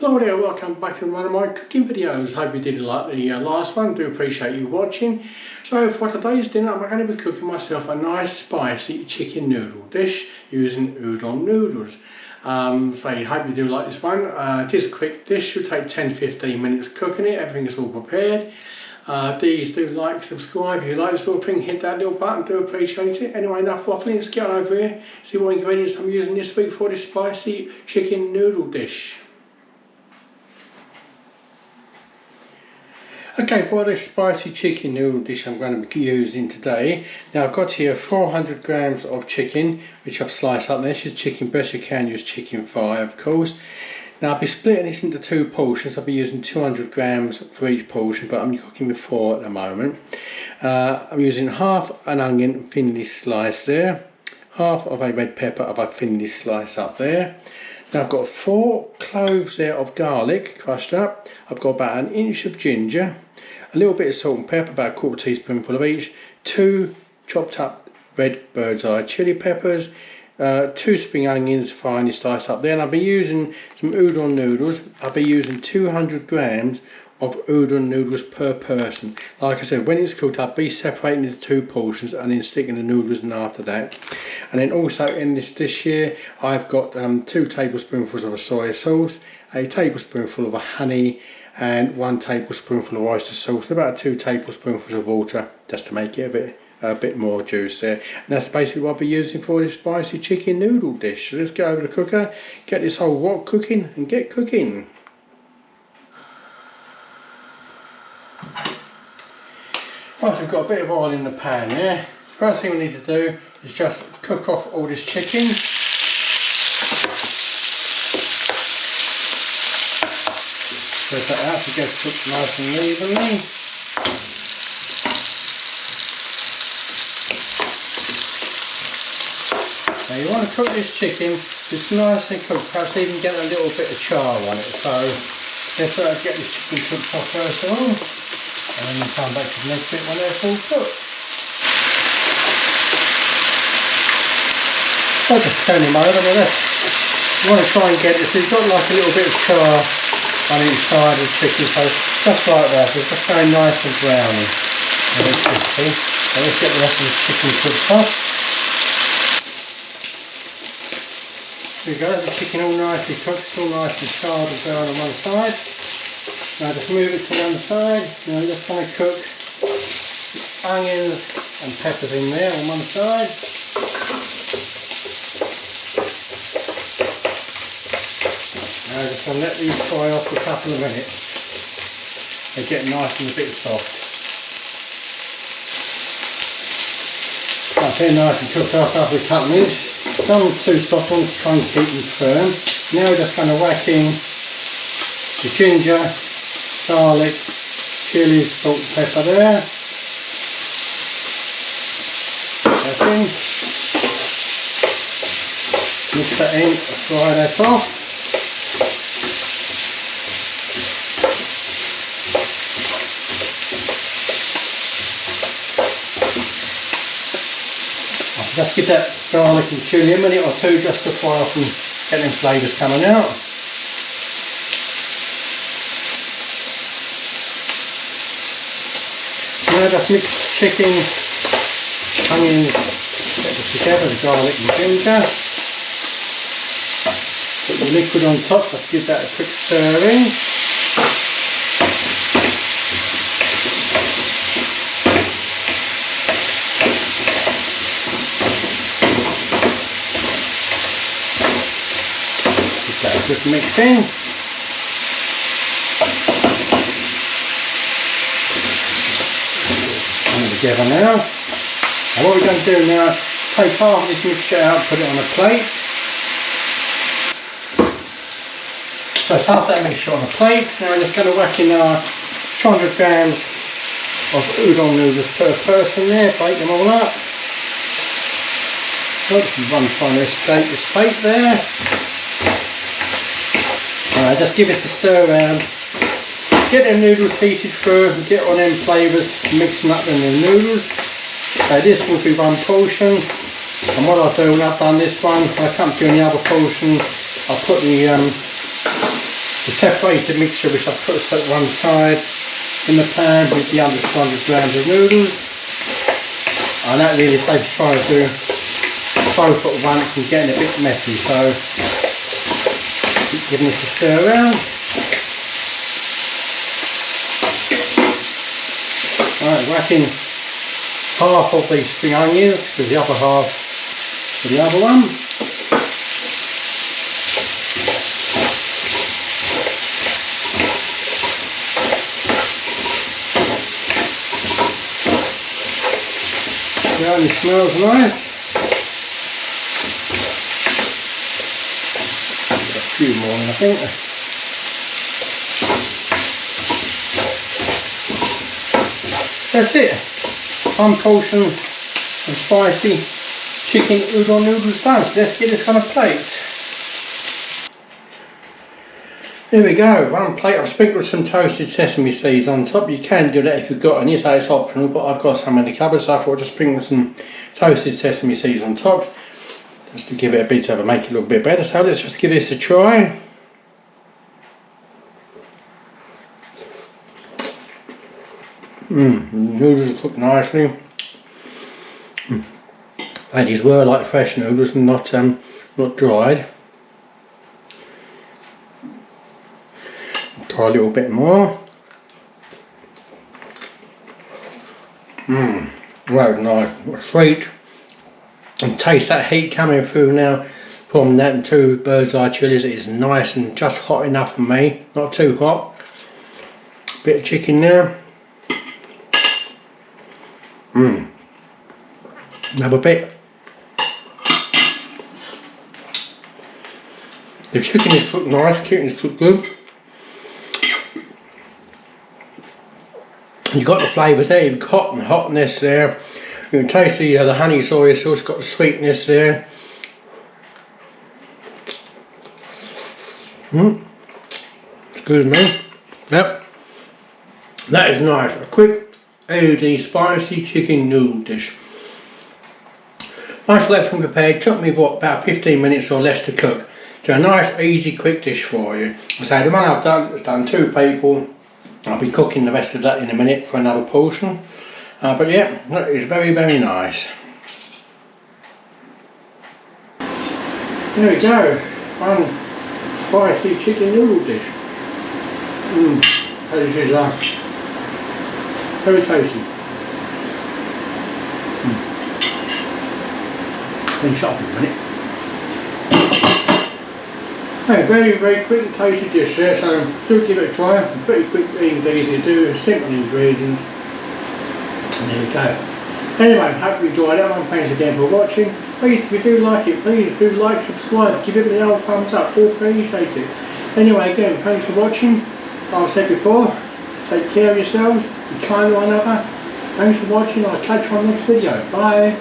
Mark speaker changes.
Speaker 1: Hello there, welcome back to one of my cooking videos. Hope you did like the last one. Do appreciate you watching. So for today's dinner I'm going to be cooking myself a nice spicy chicken noodle dish using udon noodles. So I hope you do like this one. It is a quick dish, should take 10-15 minutes cooking it. Everything is all prepared. Please do like, subscribe. If you like this sort of thing, hit that little button, do appreciate it. Anyway, enough waffling, let's get on over here, see what ingredients I'm using this week for this spicy chicken noodle dish. Okay, for this spicy chicken noodle dish I'm going to be using today. Now I've got here 400 grams of chicken, which I've sliced up. This is chicken breast, you can use chicken thigh of course. Now I'll be splitting this into two portions. I'll be using 200 grams for each portion, but I'm cooking with 4 at the moment. I'm using half an onion thinly sliced there, half of a red pepper I've thinly sliced up there. Now I've got 4 cloves there of garlic crushed up. I've got about an inch of ginger, a little bit of salt and pepper, about a quarter teaspoonful of each, 2 chopped up red bird's eye chili peppers, 2 spring onions finely sliced up there, and I'll be using some udon noodles. I'll be using 200 grams of udon noodles per person. Like I said, when it's cooked I'll be separating into 2 portions and then sticking the noodles in after that. And then also in this dish here I've got 2 tablespoonfuls of a soy sauce, a tablespoonful of a honey, and 1 tablespoonful of oyster sauce, and about 2 tablespoonfuls of water just to make it a bit more juice there. And that's basically what I'll be using for this spicy chicken noodle dish. So let's get over the cooker, get this whole wok cooking and get cooking. Once we've got a bit of oil in the pan there, first thing we need to do is just cook off all this chicken. Spread that out to get cooked nice and evenly. Now you want to cook this chicken just nice and cooked, perhaps even get a little bit of char on it. So let's get this chicken cooked off first of all, and then we'll come back to the next bit when they're all cooked. So just turn him over with this. You want to try and get this, it's got like a little bit of char on each side of the chicken, so just like that, it's just very nice and browny and it's crispy. So let's get the rest of this chicken cooked up. There we go, the chicken all nicely cooked, it's all nicely charred and brown on one side. Now just move it to the other side. Now I'm just going to cook the onions and peppers in there on one side. Now just going to let these fry off for a couple of minutes. They get nice and a bit soft. That's here nice and cooked off after a couple of minutes. Some too soft ones, try and keep them firm. Now we're just going to whack in the ginger, garlic, chilli, salt and pepper there. That's in. Mix that in, fry that off. Just give that garlic and chilli a minute or two just to fry off and get them flavours coming out. Now just mix chicken, onions, get this together, the garlic and ginger. Put the liquid on top, just give that a quick stirring. Just mix in. Come together now. And what we're going to do now, take half of this mixture out, put it on a plate. So it's half that mixture on a plate. Now we're just going to whack in our 200 grams of udon noodles per person there, break them all up. Oops, one trying to escape this plate there. Just give it a stir around, get them noodles heated through, get on them flavours, mixing up in the noodles. This will be one portion, and what I'll do when I've done this one, when I come to the other portion, I'll put the the separated mixture which I've put at one side in the pan with the under 200 grams of noodles. And that really saves trying to do both at once and getting a bit messy, so keep giving this a stir around. Right, whacking half of these spring onions with the other half for the other one. Yeah, it smells nice. A few more, I think. That's it. One portion of spicy chicken udon noodles done. So let's get this on a plate. There we go, one plate. I've sprinkled some toasted sesame seeds on top. You can do that if you've got any, so it's optional, but I've got some in the cupboard, so I thought I'd just sprinkle some toasted sesame seeds on top, just to give it a bit of make it a little bit better. So let's just give this a try. Noodles cook nicely. And these were like fresh noodles and not dried. Try a little bit more. That was nice, sweet, and taste that heat coming through now from that two bird's eye chilies. It is nice and just hot enough for me, not too hot. Bit of chicken there. Another bit. The chicken is cooked nice, chicken is cooked good. You've got the flavours there, you've got the hotness there. You can taste the honey soy sauce, got the sweetness there. Excuse me. Yep. That is nice. A quick, easy, spicy chicken noodle dish. Nice left and prepared. Took me about 15 minutes or less to cook. So a nice, easy, quick dish for you. So the one I've done has done 2 people. I'll be cooking the rest of that in a minute for another portion. But yeah, that is very, very nice. There we go. One spicy chicken noodle dish. This is very tasty. Finish up in a minute. Okay, very, very quick and tasty dish there, so do give it a try. Pretty quick and easy to do, simple ingredients. And there we go. Anyway, hope you enjoyed it. Thanks again for watching. Please, if you do like it, please do like, subscribe, give it the old thumbs up, all appreciate it. Anyway, again, thanks for watching. Like I said before, take care of yourselves, be kind to one another. Thanks for watching, I'll catch you on the next video. Bye.